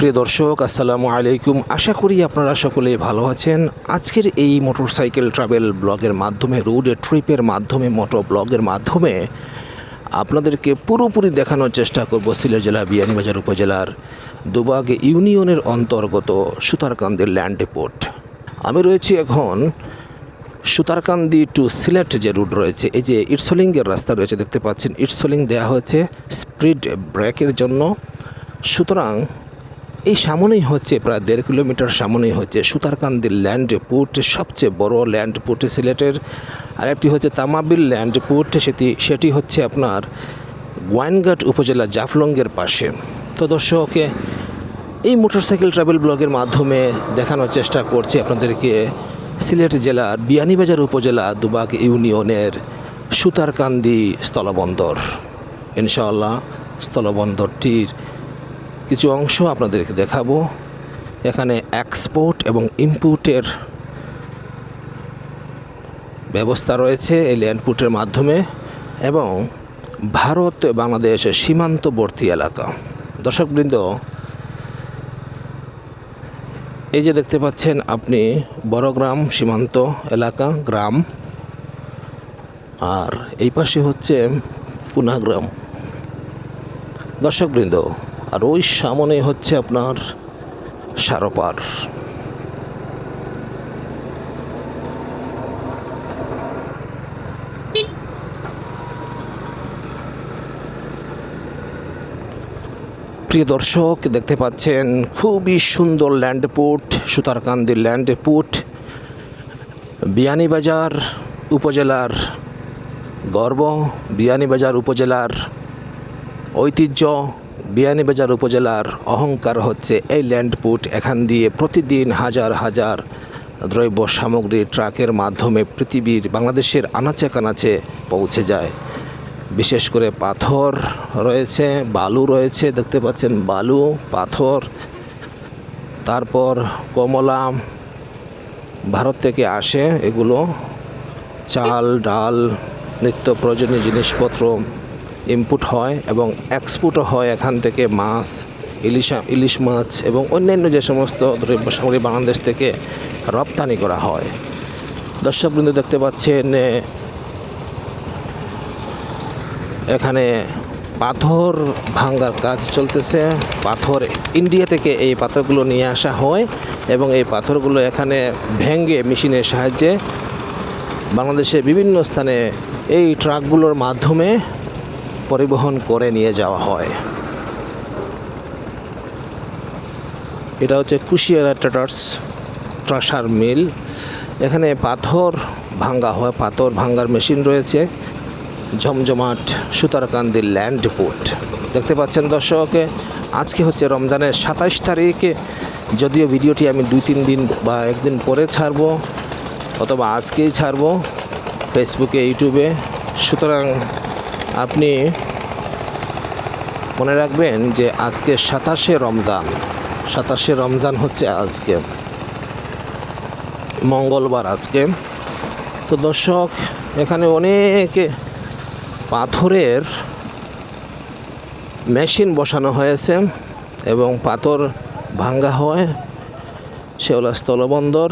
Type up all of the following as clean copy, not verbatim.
প্রিয় দর্শক, আসসালামু আলাইকুম। আশা করি আপনারা সকলেই ভালো আছেন। আজকের এই মোটরসাইকেল ট্রাভেল ব্লগের মাধ্যমে, রোড ট্রিপের মাধ্যমে, মোটো ব্লগের মাধ্যমে আপনাদেরকে পুরোপুরি দেখানোর চেষ্টা করব সিলেট জেলা বিয়ানীবাজার উপজেলার দুবাগ ইউনিয়নের অন্তর্গত সুতারকান্দি ল্যান্ড ডিপোট। আমি রয়েছি এখন সুতারকান্দি টু সিলেট যে রুট রয়েছে, এই যে ইটসলিংয়ের রাস্তা রয়েছে দেখতে পাচ্ছেন, ইটসলিং দেওয়া হয়েছে স্পিড ব্রেকের জন্য। সুতরাং এই সামনেই হচ্ছে প্রায় 1.5 কিলোমিটার সামনেই হচ্ছে সুতারকান্দি ল্যান্ড ডিপোট, সবচেয়ে বড় ল্যান্ড ডিপোট সিলেটের। আরেকটি হচ্ছে তামাবিল ল্যান্ড ডিপোট, সেটি হচ্ছে আপনার গোয়াইনঘাট উপজেলা জাফলংয়ের পাশে। তো দর্শক, এই মোটরসাইকেল ট্রাভেল ব্লগের মাধ্যমে দেখানোর চেষ্টা করছি আপনাদেরকে সিলেট জেলার বিয়ানীবাজার উপজেলা দুবাগ ইউনিয়নের সুতারকান্দি স্থলবন্দর। ইনশাআল্লাহ স্থলবন্দরটির কিছু অংশ আপনাদেরকে দেখাবো। এখানে এক্সপোর্ট এবং ইম্পোর্টের ব্যবস্থা রয়েছে এই ল্যান্ডপোর্টের মাধ্যমে, এবং ভারত বাংলাদেশ সীমান্তবর্তী এলাকা। দর্শকবৃন্দ, এই যে দেখতে পাচ্ছেন আপনি বড়গ্রাম সীমান্ত এলাকা গ্রাম, আর এই পাশে হচ্ছে পুনাগ্রাম। দর্শকবৃন্দ, আর ওই সামনে হচ্ছে আপনার সারপার। প্রিয় দর্শক, দেখতে পাচ্ছেন খুবই সুন্দর land depot, Sutarkandi land depot, Beanibazar উপজেলার গর্ব, বিয়ানীবাজার উপজেলার ঐতিহ্য, বিয়ানীবাজার উপজেলার অহংকার হচ্ছে এই ল্যান্ড ডিপোট। এখান দিয়ে প্রতিদিন হাজার হাজার দ্রব্য সামগ্রী ট্রাকের মাধ্যমে পৃথিবীর বাংলাদেশের আনাচে কানাচে পৌঁছে যায়। বিশেষ করে পাথর রয়েছে, বালু রয়েছে, দেখতে পাচ্ছেন বালু, পাথর, তারপর কমলা ভারত থেকে আসে। এগুলো চাল ডাল নিত্য প্রয়োজনীয় জিনিসপত্র ইনপুট হয় এবং এক্সপোর্টও হয় এখান থেকে। মাছ, ইলিশ মাছ এবং অন্যান্য যে সমস্ত দ্রব্য সামগ্রী বাংলাদেশ থেকে রপ্তানি করা হয়। দর্শকবৃন্দ, দেখতে পাচ্ছেন এখানে পাথর ভাঙার কাজ চলতেছে। পাথর ইন্ডিয়া থেকে এই পাথরগুলো নিয়ে আসা হয় এবং এই পাথরগুলো এখানে ভেঙে মেশিনের সাহায্যে বাংলাদেশের বিভিন্ন স্থানে এই ট্রাকগুলোর মাধ্যমে পরিবহন করে নিয়ে যাওয়া হয়। এটা হচ্ছে কুশিয়ারা ট্রাসার মিল। এখানে পাথর ভাঙ্গা হয়, পাথর ভাঙ্গার মেশিন রয়েছে। জমজমাট সুতারকান্দি ল্যান্ড ডিপোট দেখতে পাচ্ছেন। দর্শক, আজকে হচ্ছে রমজানের 27 তারিখে, যদিও ভিডিওটি আমি 2-3 দিন বা একদিন পরে ছাড়বো অথবা আজকেই ছাড়বো ফেসবুকে, ইউটিউবে। সুতরাং আপনি মনে রাখবেন যে আজকে 27শে রমজান হচ্ছে আজকে মঙ্গলবার আজকে। তো দর্শক, এখানে অনেক পাথরের মেশিন বসানো হয়েছে এবং পাথর ভাঙ্গা হয়। শেওলা স্থলবন্দর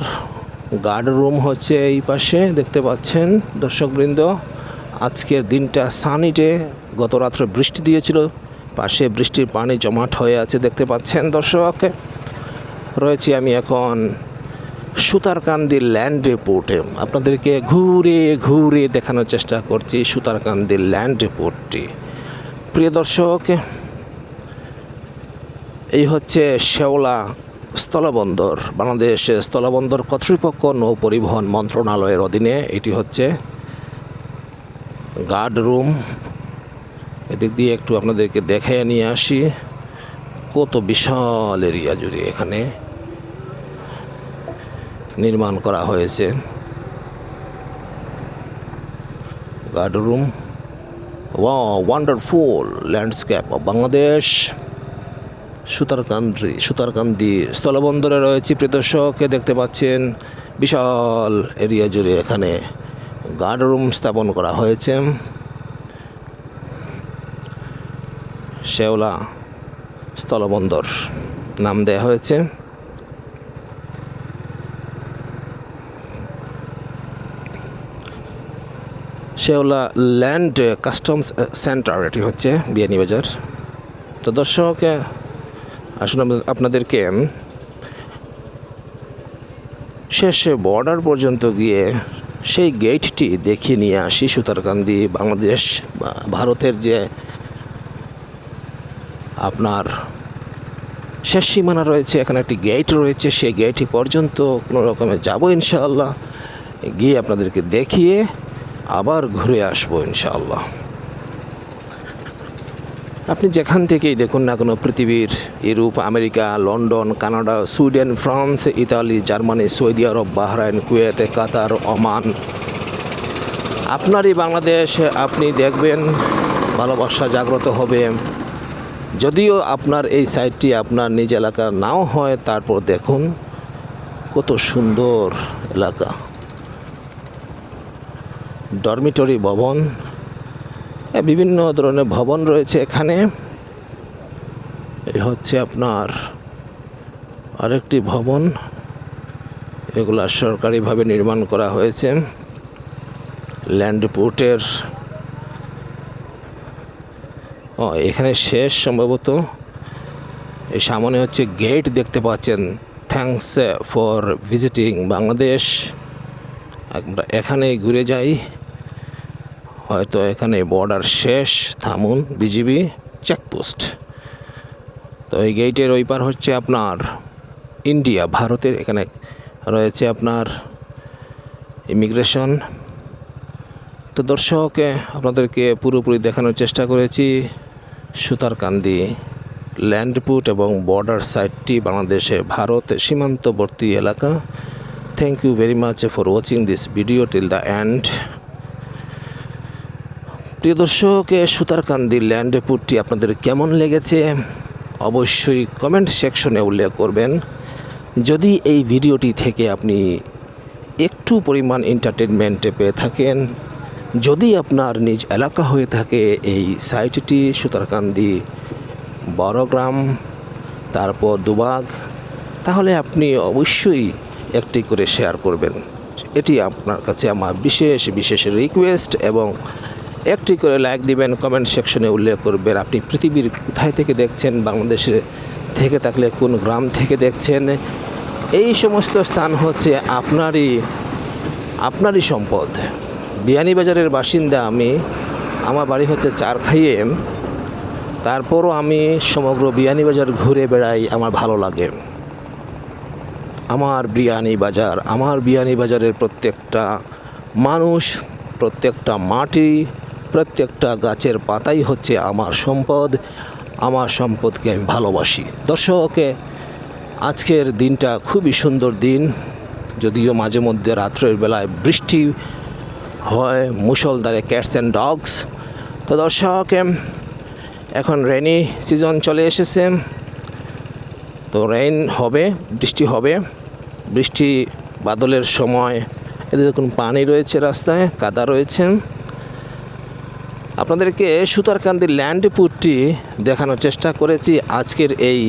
গার্ড রুম হচ্ছে এই পাশে, দেখতে পাচ্ছেন। দর্শকবৃন্দ, আজকের দিনটা সানি ডে। গত রাত্রে বৃষ্টি দিয়েছিল, পাশে বৃষ্টির পানি জমাট হয়ে আছে দেখতে পাচ্ছেন। দর্শক, রয়েছি আমি এখন সুতারকান্দি ল্যান্ড ডিপোটে। আপনাদেরকে ঘুরে ঘুরে দেখানোর চেষ্টা করছি সুতারকান্দি ল্যান্ড ডিপোটটি। প্রিয় দর্শক, এই হচ্ছে শেওলা স্থলবন্দর, বাংলাদেশ স্থলবন্দর কর্তৃপক্ষ নৌ পরিবহন মন্ত্রণালয়ের অধীনে। এটি হচ্ছে গার্ড রুম। এদিক দিয়ে একটু আপনাদেরকে দেখায় নিয়ে আসি। কত বিশাল এরিয়া জুড়ে এখানে নির্মাণ করা হয়েছে guard room. Wonderful landscape of Bangladesh. Sutarkandi স্থলবন্দরে রয়েছে। প্রিয় দর্শক, দেখতে পাচ্ছেন বিশাল এরিয়া জুড়ে এখানে গার্ড রুম স্থাপন করা হয়েছে। শেওলা স্থলবন্দর নাম দেওয়া হয়েছে। শেওলা ল্যান্ড কাস্টমস সেন্টার, এটি হচ্ছে বিয়ানীবাজার। তো দর্শক, আসলে আপনাদেরকে শেষে বর্ডার পর্যন্ত গিয়ে সেই গেটটি দেখিয়ে নিয়ে আসি। সুতারকান্দি বাংলাদেশ ভারতের যে আপনার শেষ সীমানা রয়েছে, এখানে একটি গেট রয়েছে, সেই গেটটি পর্যন্ত কোনো রকমে যাবো ইনশাআল্লাহ, গিয়ে আপনাদেরকে দেখিয়ে আবার ঘুরে আসবো ইনশাআল্লাহ। আপনি যেখান থেকেই দেখুন না কোনো পৃথিবীর Europe, America, London, Canada, Sweden, France, Italy, Germany, Saudi Arab, Bahrain, Kuwait, Qatar, Oman, আপনারই বাংলাদেশ, আপনি দেখবেন ভালোবাসা জাগ্রত হবে। যদিও আপনার এই সাইটটি আপনার নিজ এলাকার নাও হয়, তারপর দেখুন কত সুন্দর এলাকা। ডরমিটরি ভবন, বিভিন্ন ধরনের ভবন রয়েছে এখানে। এই হচ্ছে আপনার আরেকটি ভবন, এগুলা সরকারিভাবে নির্মাণ করা হয়েছে। ল্যান্ড পোর্টের এখানে শেষ সম্ভবত। এই সামনে হচ্ছে গেট দেখতে পাচ্ছেন, থ্যাঙ্কস ফর ভিজিটিং বাংলাদেশ। আমরা এখানেই ঘুরে যাই, হয়তো এখানে বর্ডার শেষ, থামুন বিজিবি চেকপোস্ট। তো এই গেটের ওই পার হচ্ছে আপনার ইন্ডিয়া, ভারতের। এখানে রয়েছে আপনার ইমিগ্রেশন। তো দর্শক, আপনাদেরকে পুরোপুরি দেখানোর চেষ্টা করেছি সুতারকান্দি ল্যান্ডপুট এবং বর্ডার সাইটটি বাংলাদেশে ভারত সীমান্তবর্তী এলাকা। Thank you very much for watching this video till the end. প্রিয় দর্শক, সুতারকান্দি ল্যান্ডপুটটি আপনাদের কেমন লেগেছে অবশ্যই কমেন্ট সেকশনে উল্লেখ করবেন। যদি এই ভিডিওটি থেকে আপনি একটু পরিমাণ এন্টারটেনমেন্ট পেয়ে থাকেন, যদি আপনার নিজ এলাকা হয়ে থাকে এই সাইটটি সুতারকান্দি বড়গ্রাম, তারপর দুবাগ, তাহলে আপনি অবশ্যই একটি করে শেয়ার করবেন। এটি আপনার কাছে আমার বিশেষ বিশেষ রিকোয়েস্ট। এবং একটি করে লাইক দিবেন, কমেন্ট সেকশনে উল্লেখ করবেন আপনি পৃথিবীর কোথায় থেকে দেখছেন, বাংলাদেশে থেকে থাকলে কোন গ্রাম থেকে দেখছেন। এই সমস্ত স্থান হচ্ছে আপনারই সম্পদ। বিয়ানীবাজারের বাসিন্দা আমি, আমার বাড়ি হচ্ছে চারখাইয়ে, তারপরও আমি সমগ্র বিয়ানীবাজার ঘুরে বেড়াই, আমার ভালো লাগে। আমার বিয়ানীবাজারের প্রত্যেকটা মানুষ, প্রত্যেকটা মাটি, প্রত্যেকটা গাছের পাতাই হচ্ছে আমার সম্পদ। আমার সম্পদকে আমি ভালোবাসি। দর্শক, আজকের দিনটা খুবই সুন্দর দিন, যদিও মাঝে মধ্যে রাত্রের বেলায় বৃষ্টি হয়, মুষলধারে ক্যাটস অ্যান্ড ডগস। তো দর্শক, এখন রেনি সিজন চলে এসেছে, তো রেইন হবে, বৃষ্টি হবে। বৃষ্টি বাদলের সময় এতে দেখুন পানি রয়েছে, রাস্তায় কাদা রয়েছে। আপনাদেরকে সুতারকান্দি ল্যান্ডপুটটি দেখানোর চেষ্টা করেছি। আজকের এই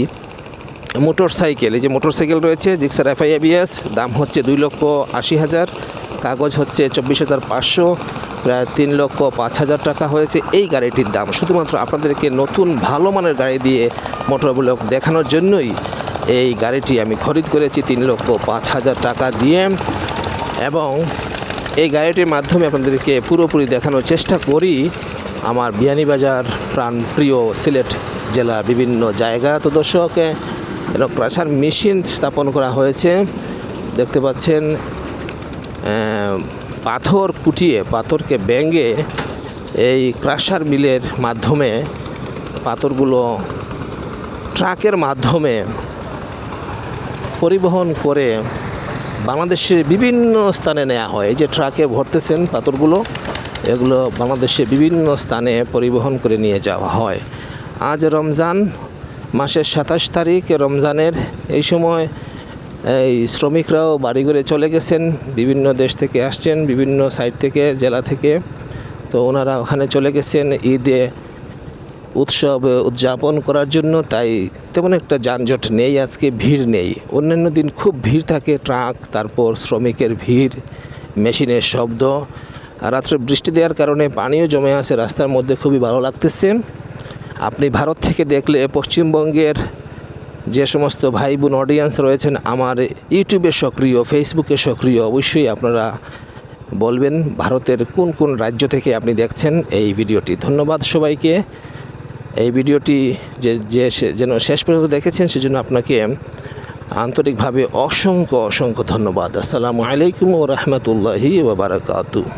মোটরসাইকেল, এই যে মোটরসাইকেল রয়েছে জিক্সার FI ABS, দাম হচ্ছে 2,80,000, কাগজ হচ্ছে 24,500, প্রায় 3,05,000 টাকা হয়েছে এই গাড়িটির দাম। শুধুমাত্র আপনাদেরকে নতুন ভালো মানের গাড়ি দিয়ে মোটর ব্লগ দেখানোর জন্যই এই গাড়িটি আমি খরিদ করেছি 3,05,000 টাকা দিয়ে। এবং এই গাড়িটির মাধ্যমে আপনাদেরকে পুরোপুরি দেখানোর চেষ্টা করি আমার বিয়ানীবাজার প্রাণপ্রিয় সিলেট জেলার বিভিন্ন জায়গা। তো দর্শক, ক্রাশার মেশিন স্থাপন করা হয়েছে, দেখতে পাচ্ছেন। পাথর কুটিয়ে, পাথরকে ব্যাঙে এই ক্রাশার মিলের মাধ্যমে পাথরগুলো ট্রাকের মাধ্যমে পরিবহন করে বাংলাদেশের বিভিন্ন স্থানে নেওয়া হয়। এই যে ট্রাকে ভরতেছেন পাথরগুলো, এগুলো বাংলাদেশে বিভিন্ন স্থানে পরিবহন করে নিয়ে যাওয়া হয়। আজ রমজান মাসের 27 তারিখ, রমজানের এই সময় এই শ্রমিকরাও বাড়ি ঘরে চলে গেছেন, বিভিন্ন দেশ থেকে আসছেন, বিভিন্ন সাইড থেকে, জেলা থেকে। তো ওনারা ওখানে চলে গেছেন ঈদে উৎসব উদযাপন করার জন্য, তাই তেমন একটা যানজট নেই, আজকে ভিড় নেই। অন্যান্য দিন খুব ভিড় থাকে, ট্রাক, তারপর শ্রমিকের ভিড়, মেশিনের শব্দ। আর রাত্রে বৃষ্টি দেওয়ার কারণে পানিও জমে আছে রাস্তার মধ্যে, খুবই ভালো লাগতেছে। আপনি ভারত থেকে দেখলে পশ্চিমবঙ্গের যে সমস্ত ভাই বোন অডিয়েন্স রয়েছেন আমার ইউটিউবে সক্রিয়, ফেসবুকে সক্রিয়, অবশ্যই আপনারা বলবেন ভারতের কোন কোন রাজ্য থেকে আপনি দেখছেন এই ভিডিওটি। ধন্যবাদ সবাইকে। এই ভিডিওটি যেন শেষ পর্যন্ত দেখেছেন সেজন্য আপনাকে আন্তরিকভাবে অসংখ্য ধন্যবাদ। আসসালামু আলাইকুম ওয়া রাহমাতুল্লাহি ওয়া বারাকাতুহু।